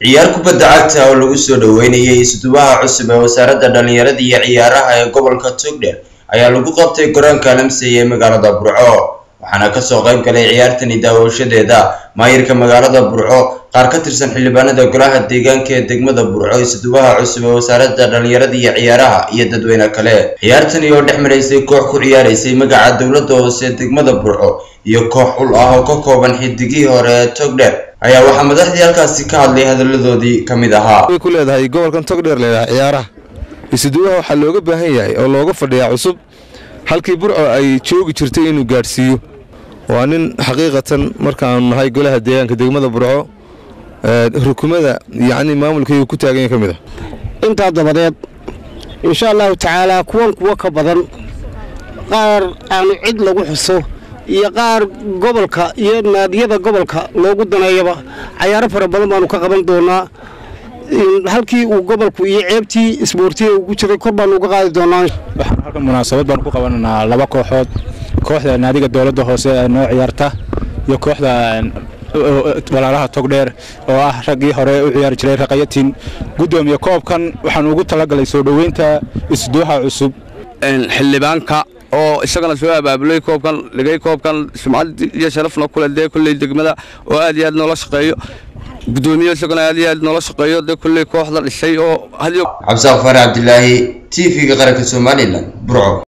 ciyaar kubadda cagta oo lagu soo dhaweynayay isduwaha cusub ee wasaaradda dhalinyarada iyo ciyaaraha ee gobolka Togdheer ayaa lagu qabtay garoonka Lamsey ee magaalada Burco waxaana ka soo qayb galay ciyaartani daawashadeeda maayirka magaalada Burco qaar ka tirsan xildhibaanada golaha deegaanka ee degmada Burco isduwaha cusub ee wasaaradda dhalinyarada iyo ciyaaraha iyo dadweyne kale ciyaartani oo dhexmareysay koox ku ciyaaraysay magaca dawladda hoose degmada Burco iyo koox ul ah oo ka kooban xidigii hore ee Togdheer ayaa waxa madaxdii halkaasi ka hadlay hadaladoodii kamid ahaa ku leedahay gobolkan Togdheer leeyahay ciyaaraha isduwaha waxa looga baahan yahay oo looga fadhiyaa cusub halkii Burco ay joogi jirtay inuu gaarsiiyo waa nin xaqiiqatan marka aan nahay golaha deegaanka degmada Burco rukumada yaani maamulkaygu ku taagan kamid ah inta dabadeed insha Allah taala kuwa ka badan qaar aan cid lagu xuso iyo qaar gobolka iyo naadiyada gobolka loogu daneeyaba ciyaaro fara badan baan ka qaban doonaa halkii uu gobolku iyo ceebtii isboortiga ugu jiray kor baan uga qaadi doonaa waxaan halkan munaasabad baan ku qabananaa laba kooxood kooxda naadiga dawladda hoose ee noo ciyaarta iyo kooxda walaalaha Togdheer oo ah ragii hore u ciyaar jiray raqayatin gudoomiye koobkan waxaan ugu talagalay soo dhaweynta isduwaha cusub xildhibaanka oo isagana soo abaabulay koobkan ligay koobkan sumcad iyo sharafna ku leeyahay kulli degmada oo aad iyo aad nolol shaqeeyo gudoomiye isagana aad iyo aad nolol shaqeeyo kulli kooxda dhisay oo hadiyo Cabdi Farax Abdullaahi TV-ga qaranka Soomaaliland Burco.